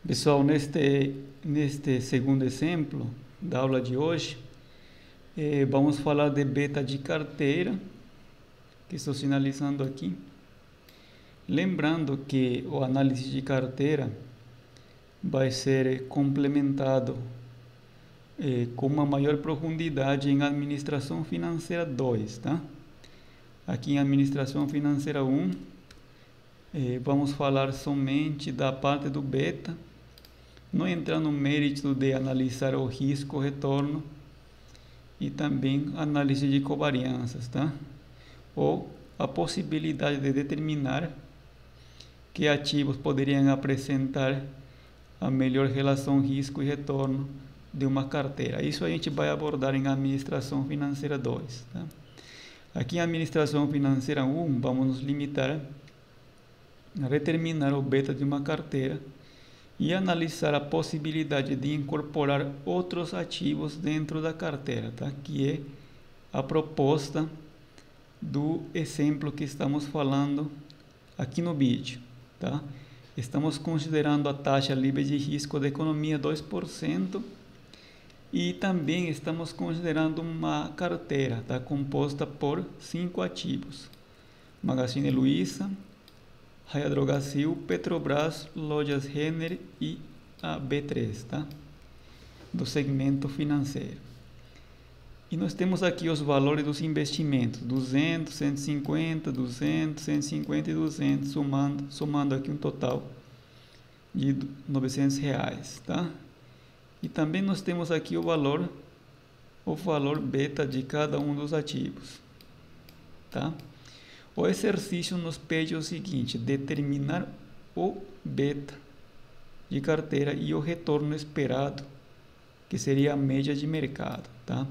Pessoal, neste segundo exemplo da aula de hoje, vamos falar de beta de carteira, que estou sinalizando aqui. Lembrando que o análise de carteira vai ser complementado com uma maior profundidade em Administração Financeira 2, tá? Aqui em Administração Financeira 1, vamos falar somente da parte do beta, não entrar no mérito de analisar o risco-retorno e também análise de covariâncias, tá? Ou a possibilidade de determinar que ativos poderiam apresentar a melhor relação risco e retorno de uma carteira. Isso a gente vai abordar em Administração Financeira 2, tá? Aqui em Administração Financeira 1, vamos nos limitar a determinar o beta de uma carteira e analisar a possibilidade de incorporar outros ativos dentro da carteira, tá? Que é a proposta do exemplo que estamos falando aqui no vídeo, tá? Estamos considerando a taxa livre de risco da economia 2% e também estamos considerando uma carteira, tá? Composta por 5 ativos: Magazine Luiza, Raia Drogasil, Petrobras, Lojas Renner e a B3, tá? Do segmento financeiro. E nós temos aqui os valores dos investimentos: 200, 150, 200, 150 e 200, somando aqui um total de R$900, tá? E também nós temos aqui o valor beta de cada um dos ativos, tá? O exercício nos pede o seguinte: determinar o beta de carteira e o retorno esperado, que seria a média de mercado, tá?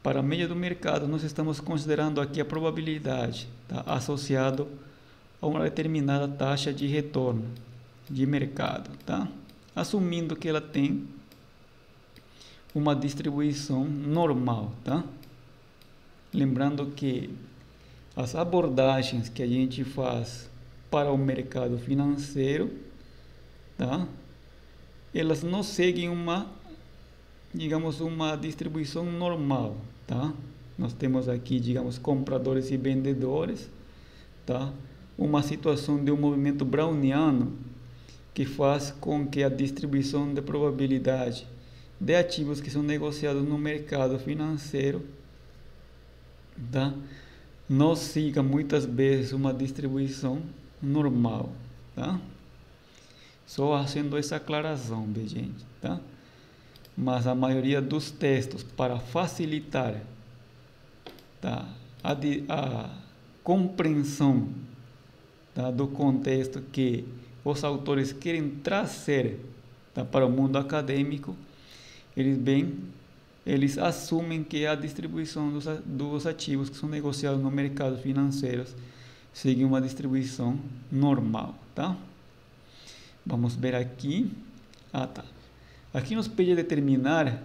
Para a média do mercado, nós estamos considerando aqui a probabilidade, tá? Associado a uma determinada taxa de retorno de mercado, tá? Assumindo que ela tem uma distribuição normal, tá? Lembrando que as abordagens que a gente faz para o mercado financeiro, tá? Elas não seguem uma distribuição normal, tá? Nós temos aqui, compradores e vendedores, tá? Uma situação de um movimento browniano que faz com que a distribuição de probabilidade de ativos que são negociados no mercado financeiro, tá? Não siga muitas vezes uma distribuição normal, tá? Só fazendo essa aclaração, gente, tá? Mas a maioria dos textos, para facilitar, tá, a compreensão, tá, do contexto que os autores querem trazer, tá, para o mundo acadêmico, eles assumem que a distribuição dos ativos que são negociados no mercado financeiro segue uma distribuição normal, tá? Vamos ver aqui. Tá. Aqui nos pede determinar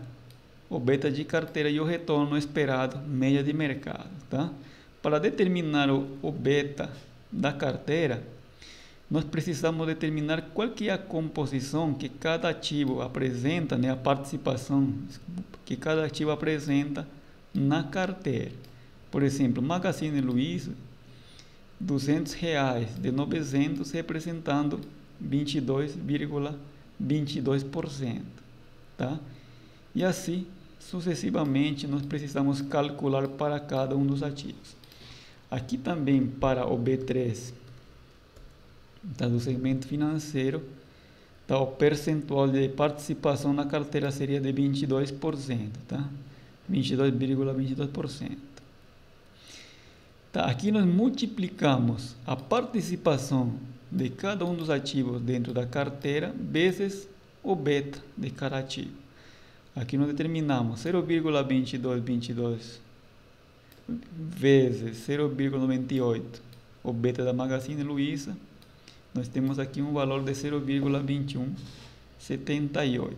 o beta de carteira e o retorno esperado, média de mercado, tá? Para determinar o beta da carteira, nós precisamos determinar qual que é a composição que cada ativo apresenta, né? A participação que cada ativo apresenta na carteira. Por exemplo, Magazine Luiza, R$200 de 900 representando 22,22%, tá? E assim sucessivamente nós precisamos calcular para cada um dos ativos. Aqui também para o B3, tá, do segmento financeiro, tá, o percentual de participação na carteira seria de 22%, tá? 22,22%. Tá, aqui nós multiplicamos a participação de cada um dos ativos dentro da carteira vezes o beta de cada ativo. Aqui nós determinamos 0,2222 vezes 0,98 o beta da Magazine Luiza. Nós temos aqui um valor de 0,2178,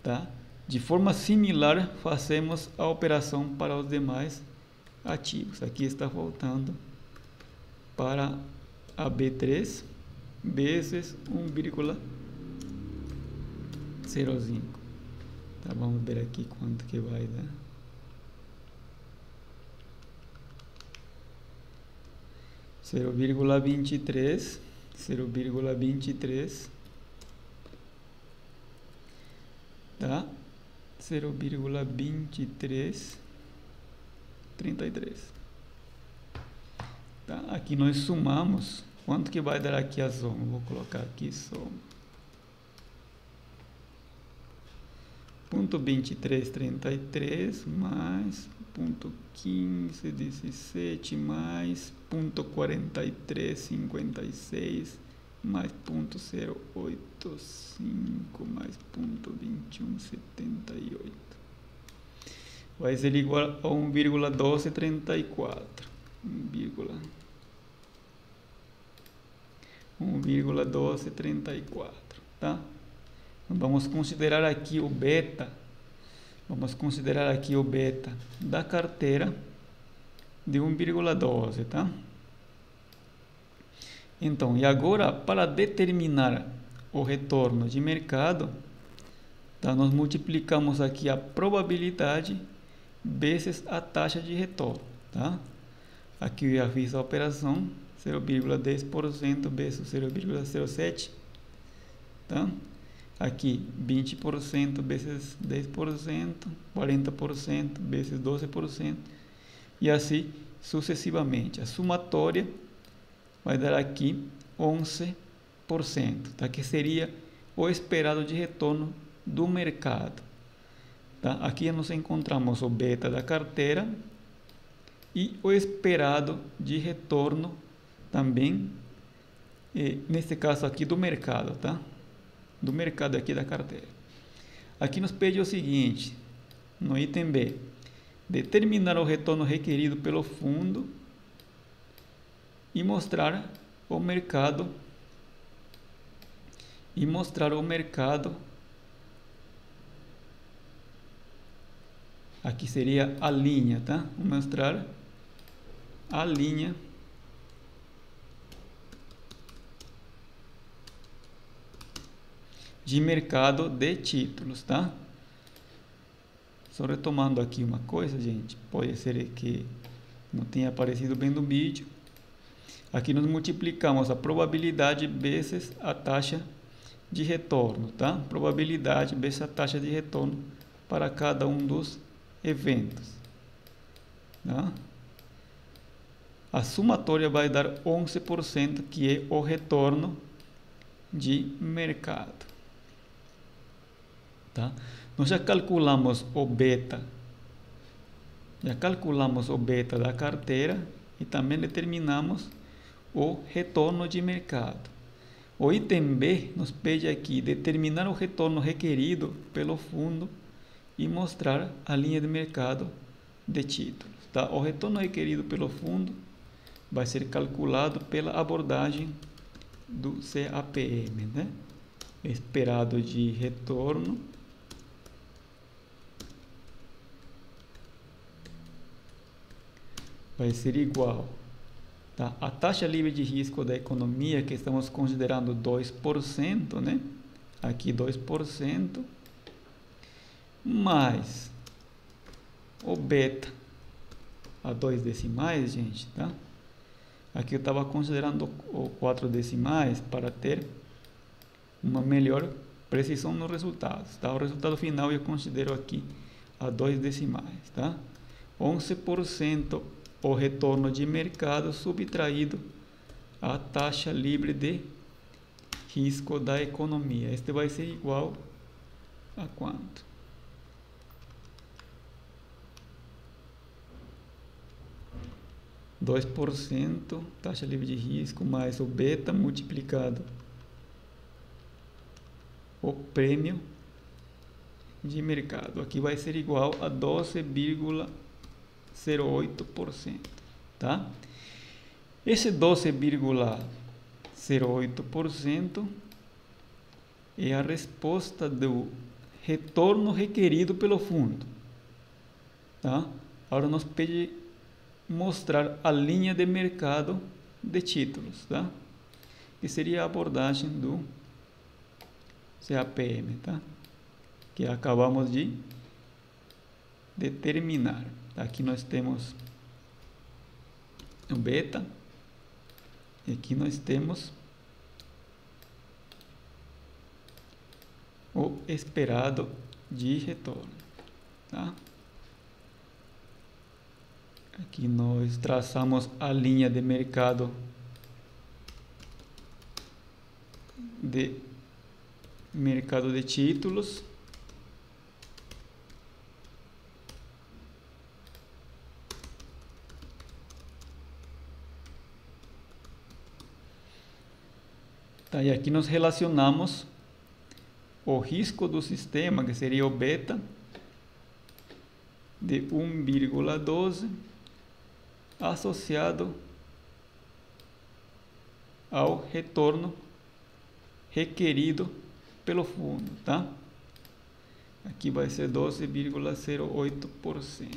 tá? De forma similar, fazemos a operação para os demais ativos. Aqui está voltando para a B3 vezes 1,21 0,5. Tá, vamos ver aqui quanto que vai dar. Zero vírgula 23, tá? 0,2333. Tá? Aqui nós somamos. Quanto que vai dar aqui a soma? Vou colocar aqui soma. 0,2333 mais 0,1517 mais 0,4356 mais 0,085 mais 0,2178. Vai ser igual a 1,1234. 1,1234, tá? Vamos considerar aqui o beta. Vamos considerar aqui o beta da carteira de 1,12, tá? Então, e agora, para determinar o retorno de mercado, tá? Nós multiplicamos aqui a probabilidade vezes a taxa de retorno, tá? Aqui eu já fiz a operação, 0,10% vezes 0,07, tá? Aqui 20% vezes 10%, 40% vezes 12%, e assim sucessivamente. A somatória vai dar aqui 11%, tá? Que seria o esperado de retorno do mercado. Tá? Aqui nós encontramos o beta da carteira e o esperado de retorno também, neste caso aqui do mercado, tá? Do mercado aqui da carteira. Aqui nos pede o seguinte, no item B, determinar o retorno requerido pelo fundo e mostrar o mercado aqui seria a linha, tá? Vou mostrar a linha de mercado de títulos, tá? Só retomando aqui uma coisa, gente, pode ser que não tenha aparecido bem no vídeo. Aqui nós multiplicamos a probabilidade vezes a taxa de retorno, tá? Probabilidade vezes a taxa de retorno para cada um dos eventos, tá? A somatória vai dar 11%, que é o retorno de mercado. Tá? Nós já calculamos o beta da carteira e também determinamos o retorno de mercado. O item B nos pede aqui determinar o retorno requerido pelo fundo e mostrar a linha de mercado de títulos. Tá? O retorno requerido pelo fundo vai ser calculado pela abordagem do CAPM, né? Esperado de retorno vai ser igual, tá? A taxa livre de risco da economia, que estamos considerando 2%, né? Aqui 2%, mais o beta a 2 decimais, gente, tá? Aqui eu estava considerando o 4 decimais para ter uma melhor precisão nos resultados, tá? O resultado final eu considero aqui a 2 decimais, tá? 11% o retorno de mercado subtraído a taxa livre de risco da economia. Este vai ser igual a quanto? Dois por cento taxa livre de risco mais o beta multiplicado o prêmio de mercado. Aqui vai ser igual a 12,08%, tá? Esse 12,08% é a resposta do retorno requerido pelo fundo, tá? Agora nos pede mostrar a linha de mercado de títulos, tá? Que seria a abordagem do CAPM, tá? que acabamos de determinar. Aqui nós temos o beta, e aqui nós temos o esperado de retorno, tá? Aqui nós traçamos a linha de mercado de títulos. Tá, e aqui nós relacionamos o risco do sistema, que seria o beta, de 1,12 associado ao retorno requerido pelo fundo, tá? Aqui vai ser 12,08%,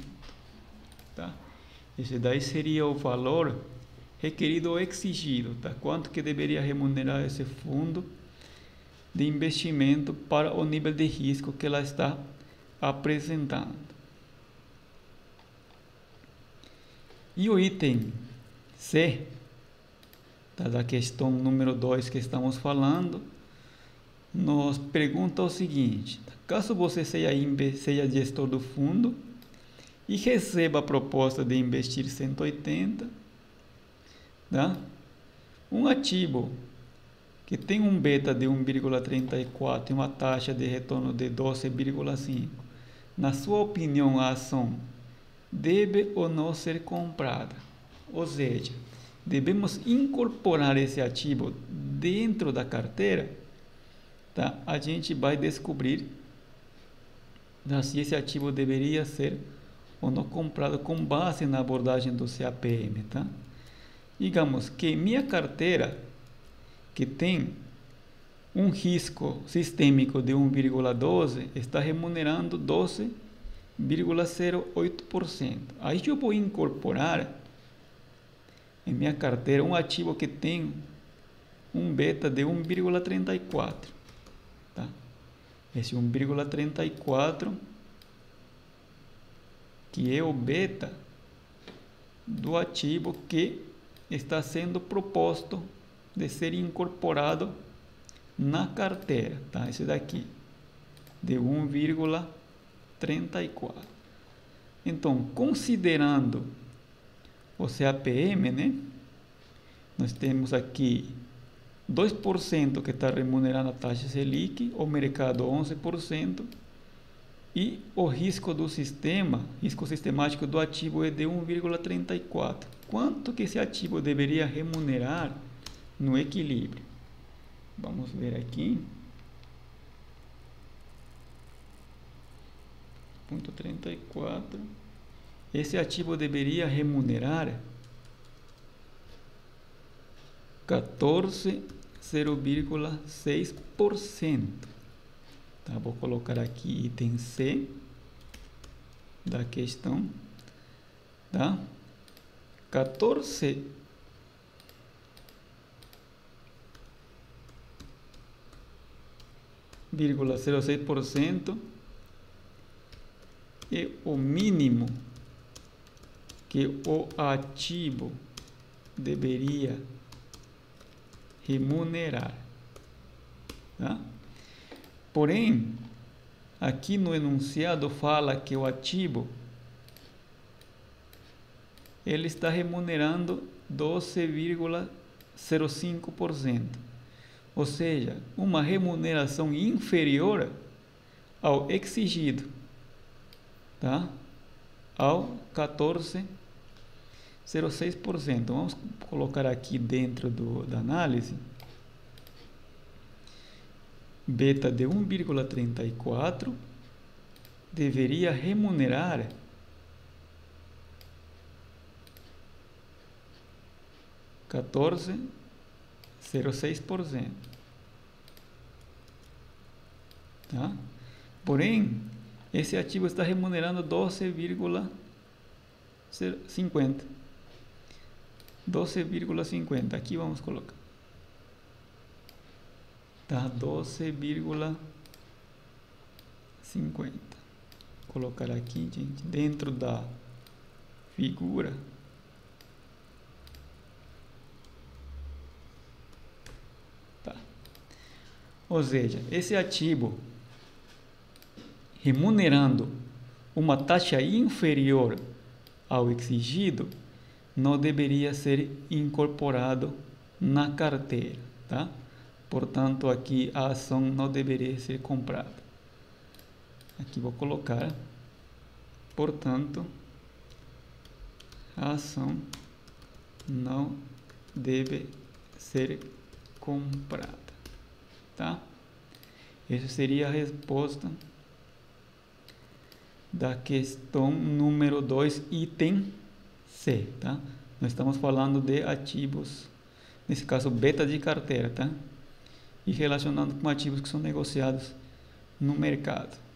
tá? Esse daí seria o valor requerido ou exigido, tá? Quanto que deveria remunerar esse fundo de investimento para o nível de risco que ela está apresentando. E o item C, tá, da questão número 2 que estamos falando, nos pergunta o seguinte: caso você seja gestor do fundo e receba a proposta de investir 180, tá? Um ativo que tem um beta de 1,34 e uma taxa de retorno de 12,5, na sua opinião, a ação deve ou não ser comprada? Ou seja, devemos incorporar esse ativo dentro da carteira, tá? A gente vai descobrir, tá, se esse ativo deveria ser ou não comprado com base na abordagem do CAPM, tá? Digamos que minha carteira, que tem um risco sistêmico de 1,12, está remunerando 12,08%. Aí eu vou incorporar em minha carteira um ativo que tem um beta de 1,34, tá? Esse 1,34 que é o beta do ativo que está sendo proposto de ser incorporado na carteira, tá? Esse daqui de 1,34. Então, considerando o CAPM, né? Nós temos aqui 2% que está remunerando a taxa Selic, o mercado 11%, e o risco do sistema, risco sistemático do ativo é de 1,34. Quanto que esse ativo deveria remunerar no equilíbrio? Vamos ver aqui. 0,34. Esse ativo deveria remunerar 14,06%. Tá, vou colocar aqui item C da questão, tá? 14,06% é o mínimo que o ativo deveria remunerar, tá? Porém, aqui no enunciado fala que o ativo ele está remunerando 12,05%, ou seja, uma remuneração inferior ao exigido, tá? Ao 14,06%. Vamos colocar aqui dentro da análise. Beta de 1,34 deveria remunerar 14,06%, tá? Porém, esse ativo está remunerando 12,50. 12,50. Aqui vamos colocar. Tá, 12,50. 50. Vou colocar aqui, gente, dentro da figura. Tá. Ou seja, esse ativo remunerando uma taxa inferior ao exigido não deveria ser incorporado na carteira, tá? Portanto, aqui a ação não deveria ser comprada. Aqui vou colocar, portanto, a ação não deve ser comprada, tá? Essa seria a resposta da questão número 2, item C, tá? Nós estamos falando de ativos, nesse caso beta de carteira, tá? E relacionando com ativos que são negociados no mercado.